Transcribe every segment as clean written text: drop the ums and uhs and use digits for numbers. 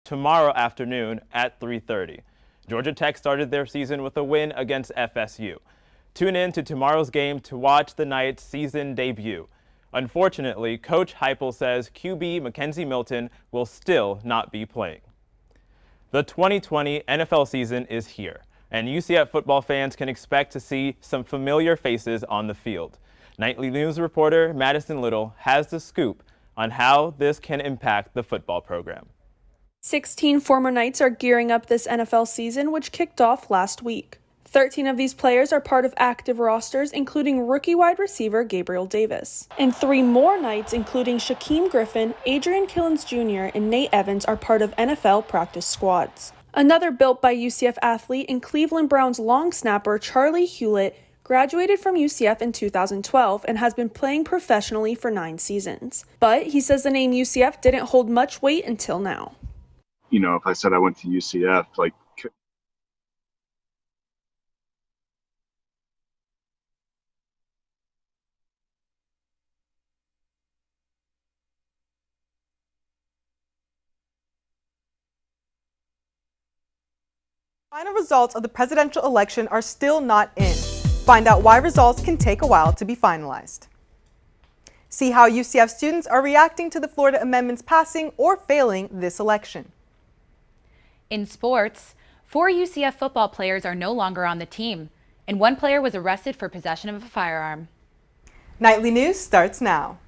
tomorrow afternoon at 3:30. Georgia Tech started their season with a win against FSU. Tune in to tomorrow's game to watch the Knights' season debut. Unfortunately, Coach Heupel says QB Mackenzie Milton will still not be playing. The 2020 NFL season is here, and UCF football fans can expect to see some familiar faces on the field. Nightly News reporter Matison Little has the scoop on how this can impact the football program. 16 former Knights are gearing up this NFL season, which kicked off last week. 13 of these players are part of active rosters, including rookie wide receiver Gabriel Davis. And 3 more Knights, including Shaquem Griffin, Adrian Killens Jr., and Nate Evans, are part of NFL practice squads. Another built by UCF athlete and Cleveland Browns long snapper Charlie Hewlett graduated from UCF in 2012 and has been playing professionally for 9 seasons. But he says the name UCF didn't hold much weight until now. You know, if I said I went to UCF, like, Final results of the presidential election are still not in. Find out why results can take a while to be finalized. See how UCF students are reacting to the Florida amendments passing or failing this election. In sports, 4 UCF football players are no longer on the team, and 1 player was arrested for possession of a firearm. Nightly News starts now.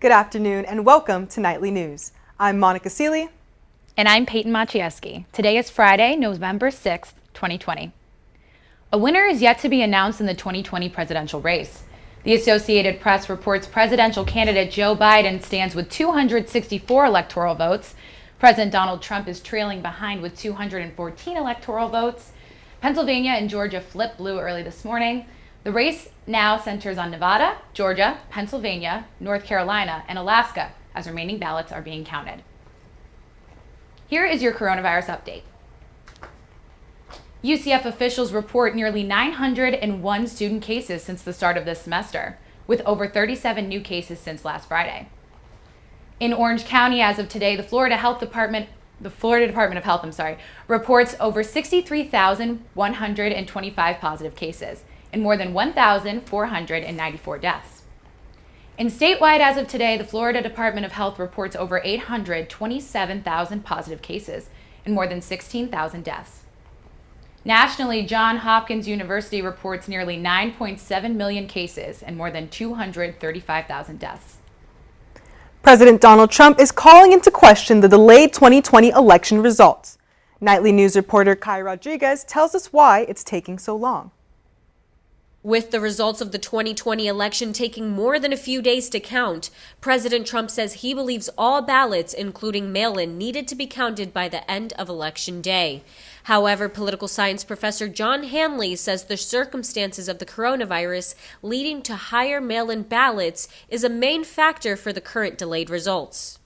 Good afternoon and welcome to Nightly News. I'm Monica Sealey. And I'm Peyton Maciejewski. Today is Friday, November 6th, 2020. A winner is yet to be announced in the 2020 presidential race. The Associated Press reports presidential candidate Joe Biden stands with 264 electoral votes. President Donald Trump is trailing behind with 214 electoral votes. Pennsylvania and Georgia flipped blue early this morning. The race now centers on Nevada, Georgia, Pennsylvania, North Carolina, and Alaska as remaining ballots are being counted. Here is your coronavirus update. UCF officials report nearly 901 student cases since the start of this semester, with over 37 new cases since last Friday. In Orange County, as of today, the Florida Department of Health, reports over 63,125 positive cases and more than 1,494 deaths. And statewide, as of today, the Florida Department of Health reports over 827,000 positive cases and more than 16,000 deaths. Nationally, Johns Hopkins University reports nearly 9.7 million cases and more than 235,000 deaths. President Donald Trump is calling into question the delayed 2020 election results. Nightly News reporter Kai Rodriguez tells us why it's taking so long. With the results of the 2020 election taking more than a few days to count, President Trump says he believes all ballots, including mail-in, needed to be counted by the end of Election Day. However, political science professor John Hanley says the circumstances of the coronavirus leading to higher mail-in ballots is a main factor for the current delayed results.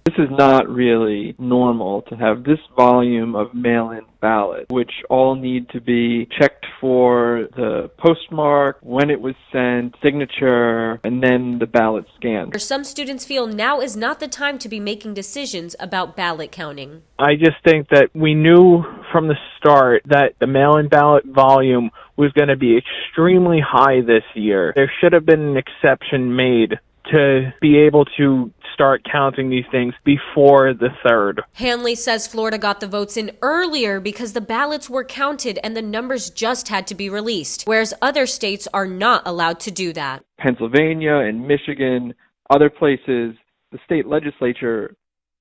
This is not really normal to have this volume of mail-in ballots, which all need to be checked for the postmark, when it was sent, signature, and then the ballot scanned. Some students feel now is not the time to be making decisions about ballot counting. I just think that we knew from the start that the mail-in ballot volume was going to be extremely high this year. There should have been an exception made to be able to start counting these things before the 3rd. Hanley says Florida got the votes in earlier because the ballots were counted and the numbers just had to be released, whereas other states are not allowed to do that. Pennsylvania and Michigan, other places, the state legislature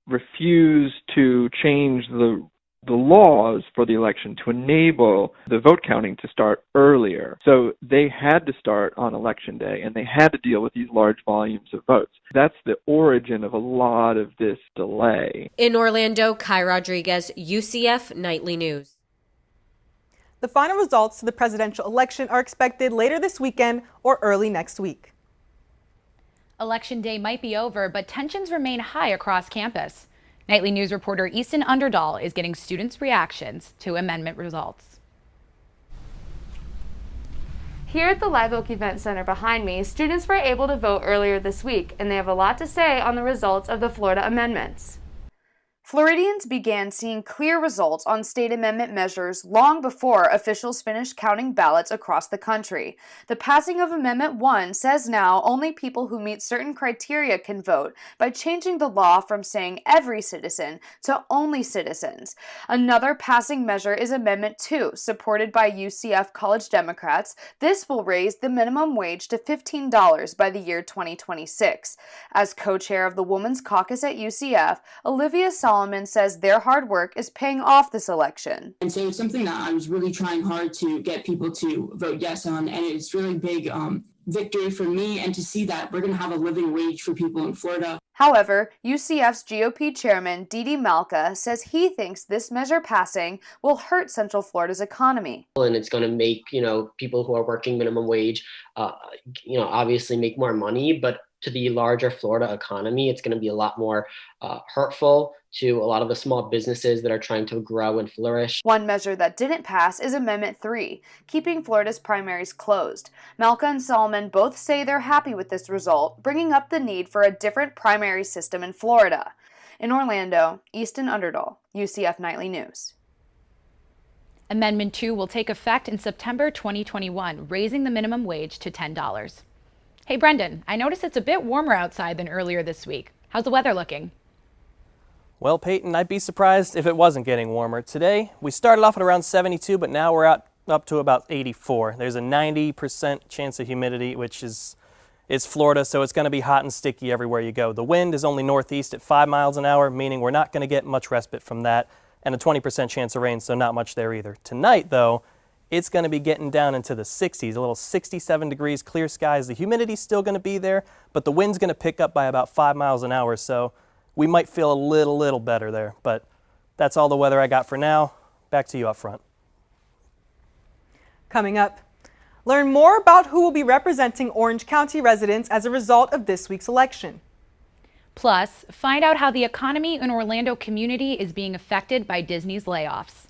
refused to change the laws for the election to enable the vote counting to start earlier. So they had to start on Election Day, and they had to deal with these large volumes of votes. That's the origin of a lot of this delay. In Orlando, Kai Rodriguez, UCF Nightly News. The final results to the presidential election are expected later this weekend or early next week. Election day might be over, but tensions remain high across campus. Nightly News reporter Easton Underdahl is getting students' reactions to amendment results. Here at the Live Oak Event Center behind me, students were able to vote earlier this week, and they have a lot to say on the results of the Florida amendments. Floridians began seeing clear results on state amendment measures long before officials finished counting ballots across the country. The passing of Amendment 1 says now only people who meet certain criteria can vote by changing the law from saying every citizen to only citizens. Another passing measure is Amendment 2, supported by UCF College Democrats. This will raise the minimum wage to $15 by the year 2026. As co-chair of the Women's Caucus at UCF, Olivia Solomon says their hard work is paying off this election. And so it's something that I was really trying hard to get people to vote yes on, and it's really big victory for me, and to see that we're going to have a living wage for people in Florida. However, UCF's GOP chairman, Didi Malka, says he thinks this measure passing will hurt Central Florida's economy. And it's going to make, people who are working minimum wage, obviously make more money, but to the larger Florida economy, it's going to be a lot more hurtful to a lot of the small businesses that are trying to grow and flourish. One measure that didn't pass is Amendment 3, keeping Florida's primaries closed. Malka and Solomon both say they're happy with this result, bringing up the need for a different primary system in Florida. In Orlando, Easton Underdahl, UCF Nightly News. Amendment 2 will take effect in September 2021, raising the minimum wage to $10. Hey Brendan, I noticed it's a bit warmer outside than earlier this week. How's the weather looking? Well, Peyton, I'd be surprised if it wasn't getting warmer. Today, we started off at around 72, but now we're up to about 84. There's a 90% chance of humidity, which is Florida, so it's going to be hot and sticky everywhere you go. The wind is only northeast at 5 miles an hour, meaning we're not going to get much respite from that, and a 20% chance of rain, so not much there either. Tonight, though, it's going to be getting down into the 60s, a little 67 degrees, clear skies. The humidity's still going to be there, but the wind's going to pick up by about 5 miles an hour, so we might feel a little better there. But that's all the weather I got for now. Back to you up front. Coming up, learn more about who will be representing Orange County residents as a result of this week's election. Plus, find out how the economy in Orlando community is being affected by Disney's layoffs.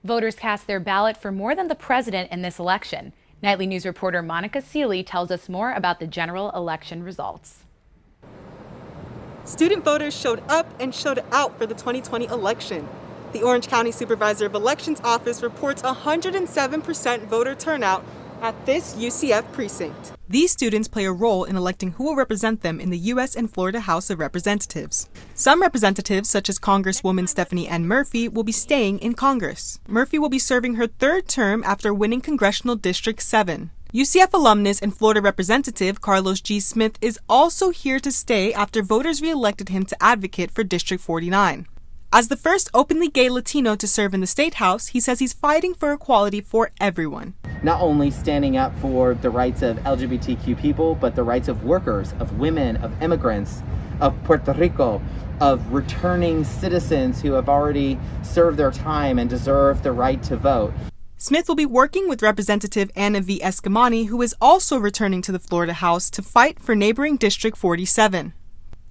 Voters cast their ballot for more than the president in this election. Nightly News reporter Monica Sealey tells us more about the general election results. Student voters showed up and showed out for the 2020 election. The Orange County Supervisor of Elections Office reports 107% voter turnout at this UCF precinct. These students play a role in electing who will represent them in the U.S. and Florida House of Representatives. Some representatives, such as Congresswoman Stephanie N. Murphy, will be staying in Congress. Murphy will be serving her third term after winning Congressional District 7. UCF alumnus and Florida Representative Carlos G. Smith is also here to stay after voters re-elected him to advocate for District 49. As the first openly gay Latino to serve in the State House, he says he's fighting for equality for everyone. Not only standing up for the rights of LGBTQ people, but the rights of workers, of women, of immigrants, of Puerto Rico, of returning citizens who have already served their time and deserve the right to vote. Smith will be working with Representative Anna V. Escamani, who is also returning to the Florida House to fight for neighboring District 47.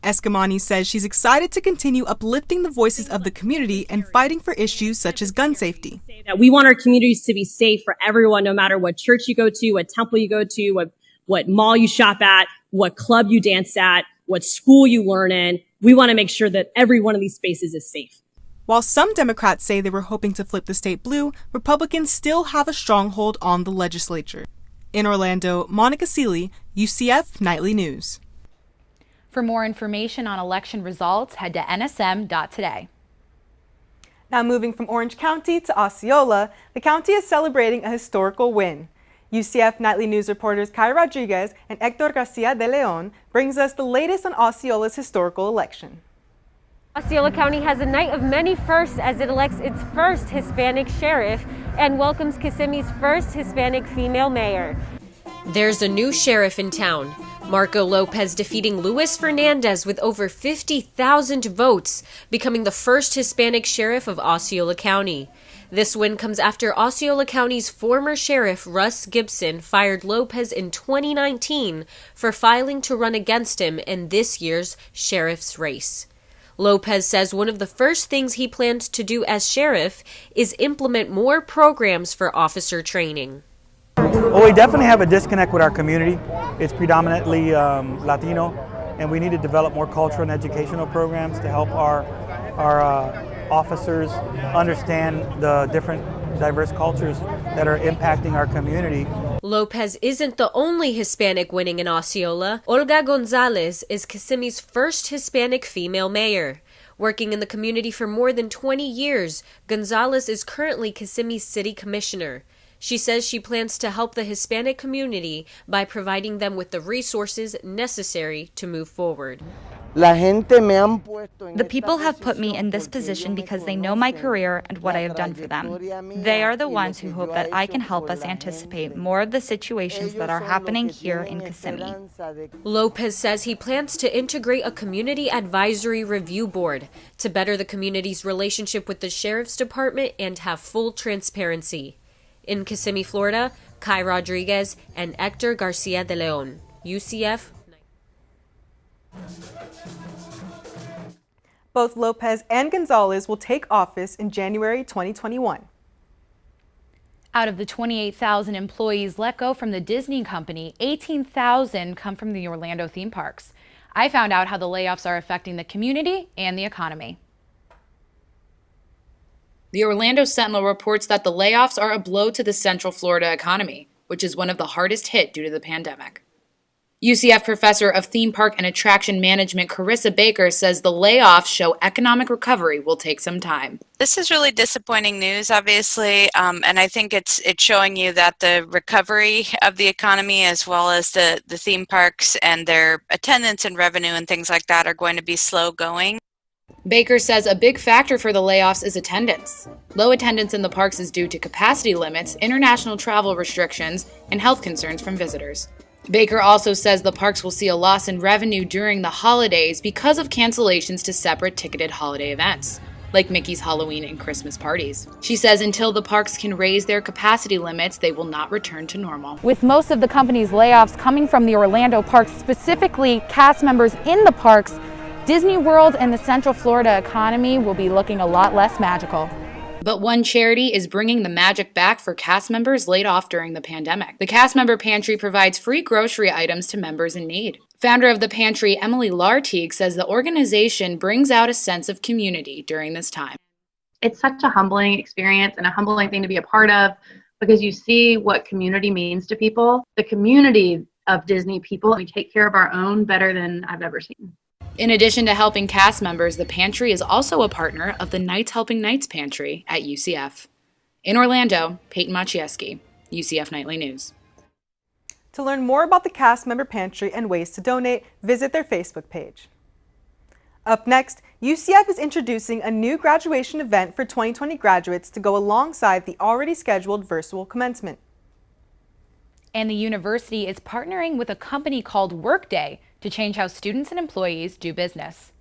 Escamani says she's excited to continue uplifting the voices of the community and fighting for issues such as gun safety. We want our communities to be safe for everyone, no matter what church you go to, what temple you go to, what mall you shop at, what club you dance at, what school you learn in. We want to make sure that every one of these spaces is safe. While some Democrats say they were hoping to flip the state blue, Republicans still have a stronghold on the legislature. In Orlando, Monica Sealey, UCF Nightly News. For more information on election results, head to nsm.today. Now moving from Orange County to Osceola, the county is celebrating a historical win. UCF Nightly News reporters Kai Rodriguez and Hector Garcia de Leon brings us the latest on Osceola's historical election. Osceola County has a night of many firsts as it elects its first Hispanic sheriff and welcomes Kissimmee's first Hispanic female mayor. There's a new sheriff in town. Marco Lopez defeating Luis Fernandez with over 50,000 votes, becoming the first Hispanic sheriff of Osceola County. This win comes after Osceola County's former sheriff Russ Gibson fired Lopez in 2019 for filing to run against him in this year's sheriff's race. Lopez says one of the first things he plans to do as sheriff is implement more programs for officer training. Well, we definitely have a disconnect with our community. It's predominantly Latino, and we need to develop more cultural and educational programs to help our officers understand the different diverse cultures that are impacting our community. Lopez isn't the only Hispanic winning in Osceola. Olga Gonzalez is Kissimmee's first Hispanic female mayor. Working in the community for more than 20 years, Gonzalez is currently Kissimmee's city commissioner. She says she plans to help the Hispanic community by providing them with the resources necessary to move forward. The people have put me in this position because they know my career and what I have done for them. They are the ones who hope that I can help us anticipate more of the situations that are happening here in Kissimmee. Lopez says he plans to integrate a community advisory review board to better the community's relationship with the sheriff's department and have full transparency. In Kissimmee, Florida, Kai Rodriguez and Hector Garcia de Leon, UCF. Both Lopez and Gonzalez will take office in January 2021. Out of the 28,000 employees let go from the Disney company, 18,000 come from the Orlando theme parks. I found out how the layoffs are affecting the community and the economy. The Orlando Sentinel reports that the layoffs are a blow to the Central Florida economy, which is one of the hardest hit due to the pandemic. UCF professor of theme park and attraction management Carissa Baker says the layoffs show economic recovery will take some time. This is really disappointing news, obviously, and I think it's showing you that the recovery of the economy as well as the theme parks and their attendance and revenue and things like that are going to be slow going. Baker says a big factor for the layoffs is attendance. Low attendance in the parks is due to capacity limits, international travel restrictions, and health concerns from visitors. Baker also says the parks will see a loss in revenue during the holidays because of cancellations to separate ticketed holiday events, like Mickey's Halloween and Christmas parties. She says until the parks can raise their capacity limits, they will not return to normal. With most of the company's layoffs coming from the Orlando parks, specifically cast members in the parks, Disney World and the Central Florida economy will be looking a lot less magical. But one charity is bringing the magic back for cast members laid off during the pandemic. The Cast Member Pantry provides free grocery items to members in need. Founder of the pantry, Emily Lartigue, says the organization brings out a sense of community during this time. it's such a humbling experience and a humbling thing to be a part of, because you see what community means to people. The community of Disney people, we take care of our own better than I've ever seen. In addition to helping cast members, the pantry is also a partner of the Knights Helping Knights Pantry at UCF. In Orlando, Peyton Maciejewski, UCF Nightly News. To learn more about the cast member pantry and ways to donate, visit their Facebook page. Up next, UCF is introducing a new graduation event for 2020 graduates to go alongside the already scheduled virtual commencement. And the university is partnering with a company called Workday to change how students and employees do business.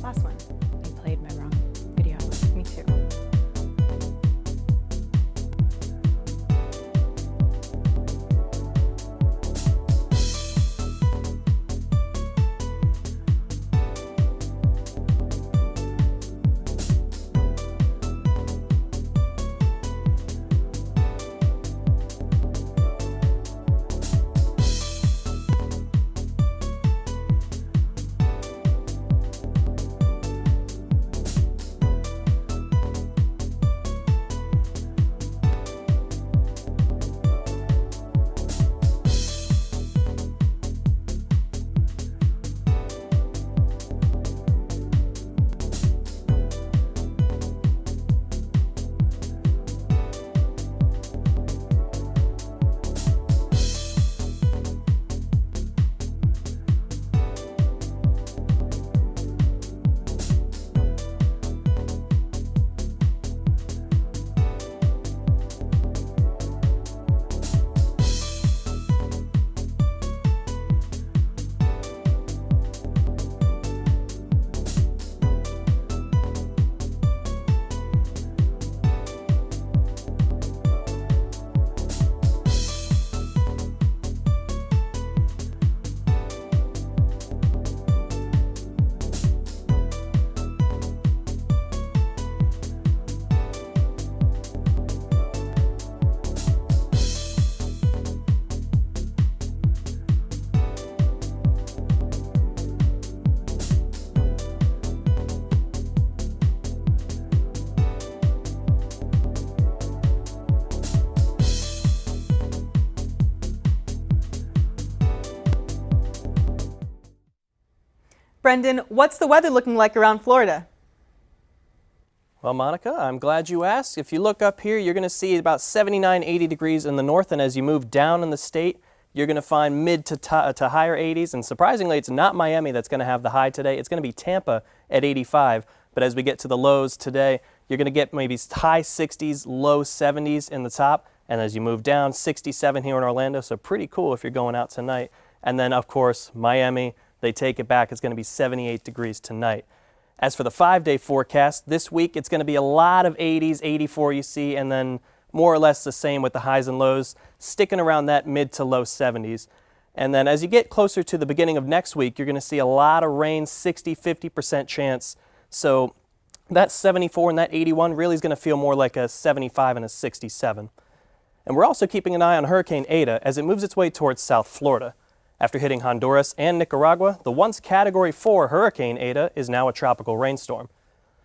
Last one. You played my wrong video. Me too. Brendan, what's the weather looking like around Florida? Well, Monica, I'm glad you asked. If you look up here, you're going to see about 79, 80 degrees in the north, and as you move down in the state, you're going to find mid to higher 80s, and surprisingly, it's not Miami that's going to have the high today. It's going to be Tampa at 85, but as we get to the lows today, you're going to get maybe high 60s, low 70s in the top, and as you move down, 67 here in Orlando, so pretty cool if you're going out tonight. And then, of course, Miami, they take it back. It's going to be 78 degrees tonight. As for the 5-day forecast, this week it's going to be a lot of 80s, 84 you see, and then more or less the same with the highs and lows, sticking around that mid to low 70s. And then as you get closer to the beginning of next week, you're going to see a lot of rain, 60, 50% chance. So that 74 and that 81 really is going to feel more like a 75 and a 67. And we're also keeping an eye on Hurricane Eta as it moves its way towards South Florida. After hitting Honduras and Nicaragua, the once Category 4 Hurricane Eta is now a tropical rainstorm.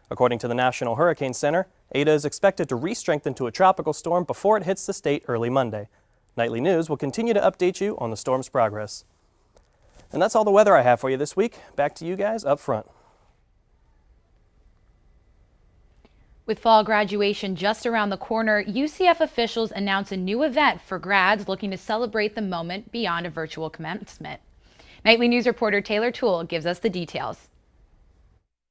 According to the National Hurricane Center, Eta is expected to re-strengthen to a tropical storm before it hits the state early Monday. Nightly News will continue to update you on the storm's progress. And that's all the weather I have for you this week. Back to you guys up front. With fall graduation just around the corner, UCF officials announce a new event for grads looking to celebrate the moment beyond a virtual commencement. Nightly News reporter Taylor Toole gives us the details.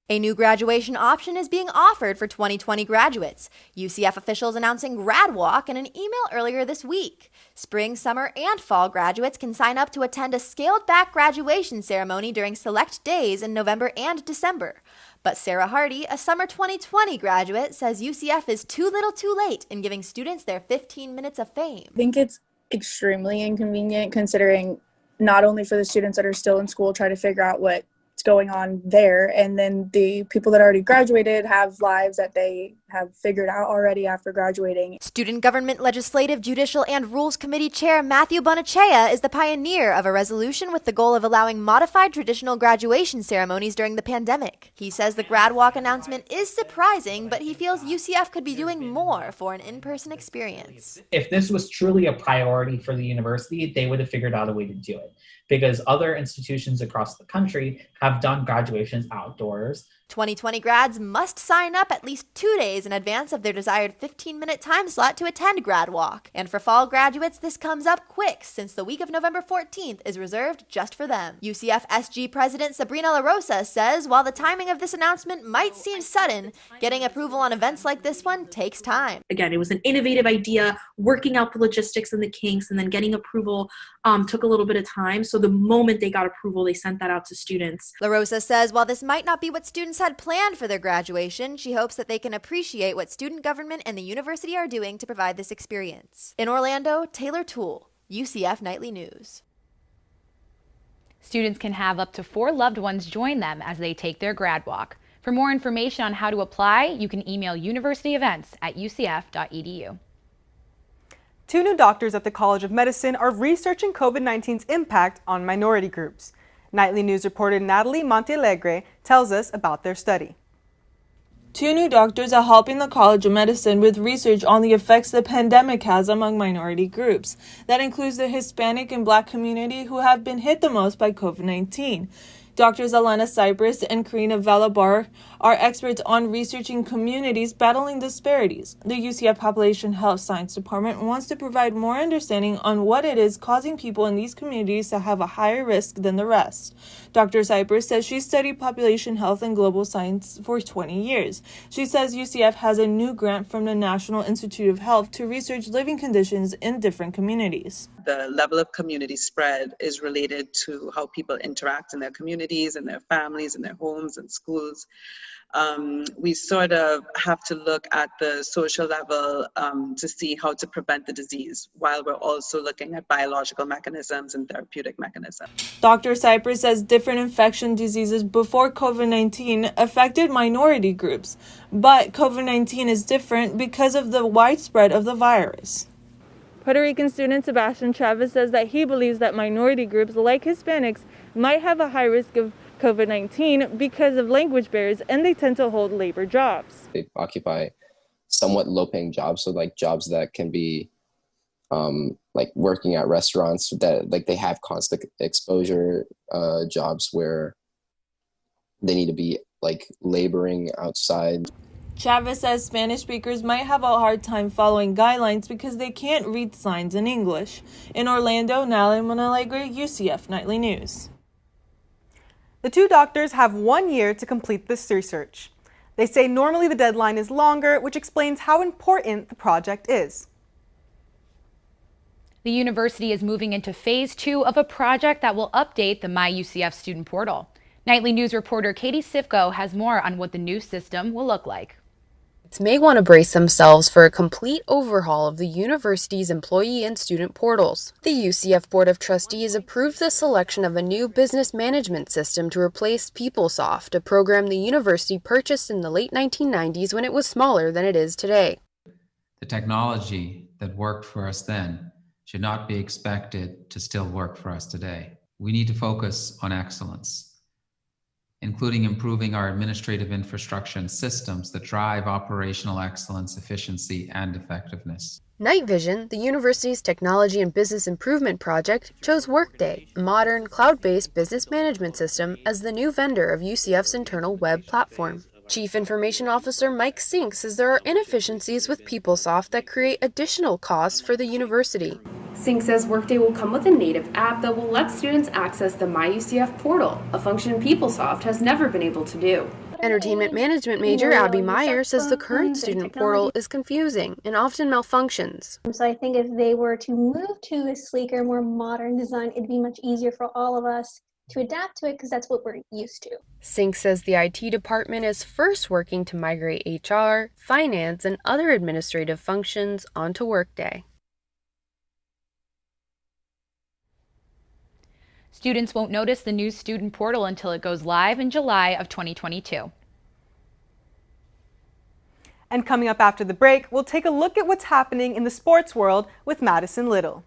A new graduation option is being offered for 2020 graduates. UCF officials announcing Grad Walk in an email earlier this week. Spring, summer, and fall graduates can sign up to attend a scaled-back graduation ceremony during select days in November and December. But Sarah Hardy, a summer 2020 graduate, says UCF is too little too late in giving students their 15 minutes of fame. I think it's extremely inconvenient considering not only for the students that are still in school trying to figure out what's going on there, and then the people that already graduated have lives that they have figured out already after graduating. Student Government Legislative, Judicial, and Rules Committee Chair Matthew Bonachea is the pioneer of a resolution with the goal of allowing modified traditional graduation ceremonies during the pandemic. He says the grad walk announcement is surprising, but he feels UCF could be doing more for an in-person experience. If this was truly a priority for the university, they would have figured out a way to do it, because other institutions across the country have done graduations outdoors. 2020 grads must sign up at least 2 days in advance of their desired 15-minute time slot to attend Grad Walk. And for fall graduates, this comes up quick since the week of November 14th is reserved just for them. UCF SG President Sabrina La Rosa says while the timing of this announcement might seem sudden, getting approval on events like this one takes time. Again, it was an innovative idea, working out the logistics and the kinks, and then getting approval took a little bit of time. So the moment they got approval, they sent that out to students. La Rosa says while this might not be what students had planned for their graduation, she hopes that they can appreciate what student government and the university are doing to provide this experience. In Orlando, Taylor Toole, UCF Nightly News. Students can have up to 4 loved ones join them as they take their grad walk. For more information on how to apply, you can email universityevents@ucf.edu. 2 new doctors at the College of Medicine are researching COVID-19's impact on minority groups. Nightly News reporter Natalie Montealegre tells us about their study. 2 new doctors are helping the College of Medicine with research on the effects the pandemic has among minority groups. That includes the Hispanic and Black community who have been hit the most by COVID-19. Doctors Alana Cypress and Karina Valabar are experts on researching communities battling disparities. The UCF Population Health Science Department wants to provide more understanding on what it is causing people in these communities to have a higher risk than the rest. Dr. Cypress says she studied population health and global science for 20 years. She says UCF has a new grant from the National Institute of Health to research living conditions in different communities. The level of community spread is related to how people interact in their communities and their families and their homes and schools. We sort of have to look at the social level to see how to prevent the disease, while we're also looking at biological mechanisms and therapeutic mechanisms. Dr. Cypress says different infection diseases before COVID-19 affected minority groups, but COVID-19 is different because of the widespread of the virus. Puerto Rican student Sebastian Chavez says that he believes that minority groups like Hispanics might have a high risk of COVID-19 because of language barriers, and they tend to hold labor jobs. They occupy somewhat low-paying jobs, so like jobs that can be like working at restaurants that like they have constant exposure, jobs where they need to be like laboring outside. Chavez says Spanish speakers might have a hard time following guidelines because they can't read signs in English. In Orlando, Natalie Montealegre, UCF Nightly News. The 2 doctors have 1 year to complete this research. They say normally the deadline is longer, which explains how important the project is. The university is moving into phase 2 of a project that will update the MyUCF student portal. Nightly News reporter Katie Sifko has more on what the new system will look like. May want to brace themselves for a complete overhaul of the university's employee and student portals. The UCF Board of Trustees approved the selection of a new business management system to replace PeopleSoft, a program the university purchased in the late 1990s when it was smaller than it is today. The technology that worked for us then should not be expected to still work for us today. We need to focus on excellence, including improving our administrative infrastructure and systems that drive operational excellence, efficiency, and effectiveness. Night Vision, the university's technology and business improvement project, chose Workday, a modern, cloud-based business management system, as the new vendor of UCF's internal web platform. Chief Information Officer Mike Sink says there are inefficiencies with PeopleSoft that create additional costs for the university. Sink says Workday will come with a native app that will let students access the MyUCF portal, a function PeopleSoft has never been able to do. Entertainment management major Abby Meyer says the current student portal is confusing and often malfunctions. So I think if they were to move to a sleeker, more modern design, it'd be much easier for all of us to adapt to it because that's what we're used to. Sink says the IT department is first working to migrate HR, finance, and other administrative functions onto Workday. Students won't notice the new student portal until it goes live in July of 2022. And coming up after the break, we'll take a look at what's happening in the sports world with Madison Little.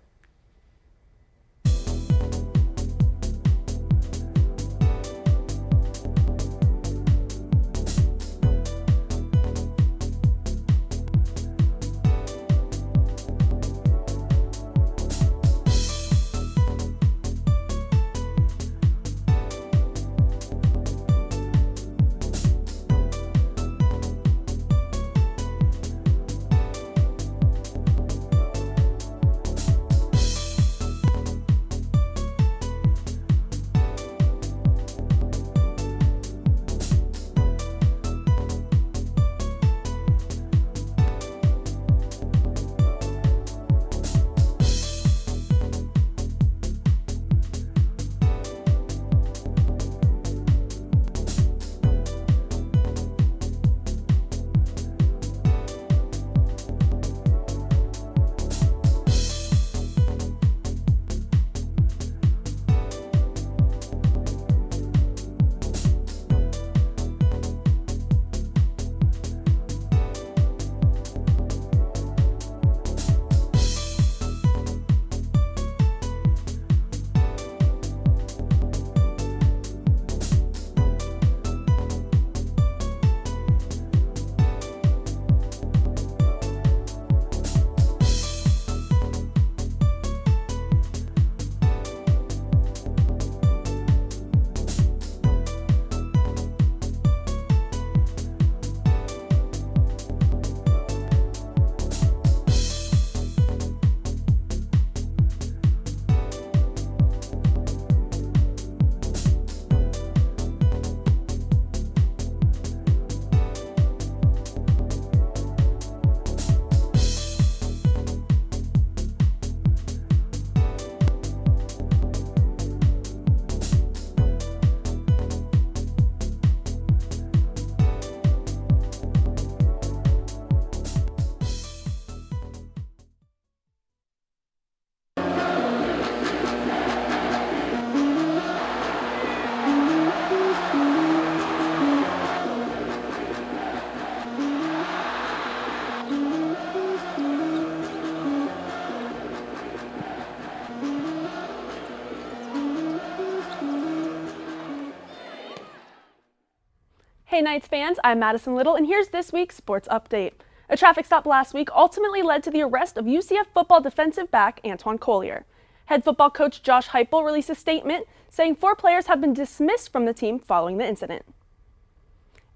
Hey Knights fans, I'm Madison Little, and here's this week's sports update. A traffic stop last week ultimately led to the arrest of UCF football defensive back Antoine Collier. Head football coach Josh Heupel released a statement saying 4 players have been dismissed from the team following the incident.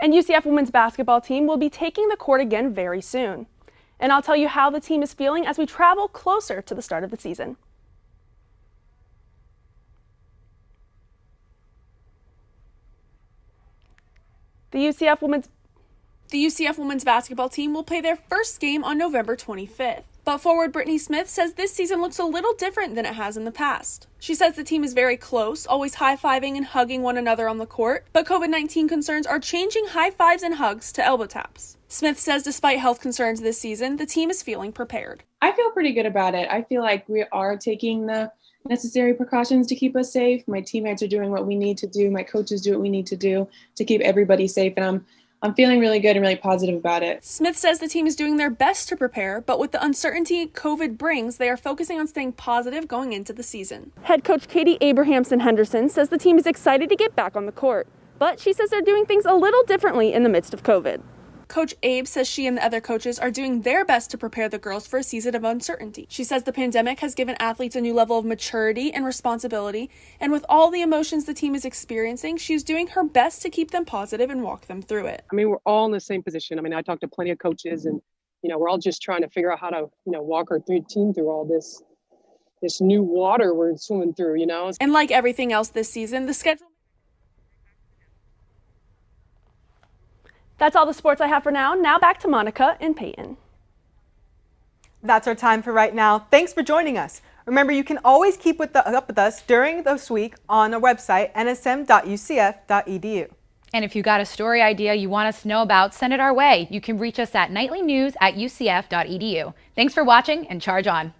And UCF women's basketball team will be taking the court again very soon. And I'll tell you how the team is feeling as we travel closer to the start of the season. The UCF women's basketball team will play their first game on November 25th. But forward Brittany Smith says this season looks a little different than it has in the past. She says the team is very close, always high-fiving and hugging one another on the court, but COVID-19 concerns are changing high fives and hugs to elbow taps. Smith says despite health concerns this season, the team is feeling prepared. I feel pretty good about it. I feel like we are taking the necessary precautions to keep us safe. My teammates are doing what we need to do. My coaches do what we need to do to keep everybody safe. And I'm feeling really good and really positive about it. Smith says the team is doing their best to prepare, but with the uncertainty COVID brings, they are focusing on staying positive going into the season. Head coach Katie Abrahamson-Henderson says the team is excited to get back on the court, but she says they're doing things a little differently in the midst of COVID. Coach Abe says she and the other coaches are doing their best to prepare the girls for a season of uncertainty. She says the pandemic has given athletes a new level of maturity and responsibility, and with all the emotions the team is experiencing, she's doing her best to keep them positive and walk them through it. I mean, we're all in the same position. I mean, I talked to plenty of coaches, and we're all just trying to figure out how to walk our team through all this new water we're swimming through. And like everything else this season, the schedule. That's all the sports I have for now. Now back to Monica and Peyton. That's our time for right now. Thanks for joining us. Remember, you can always keep up with us during this week on our website, nsm.ucf.edu. And if you got a story idea you want us to know about, send it our way. You can reach us at nightlynews@ucf.edu. Thanks for watching and charge on.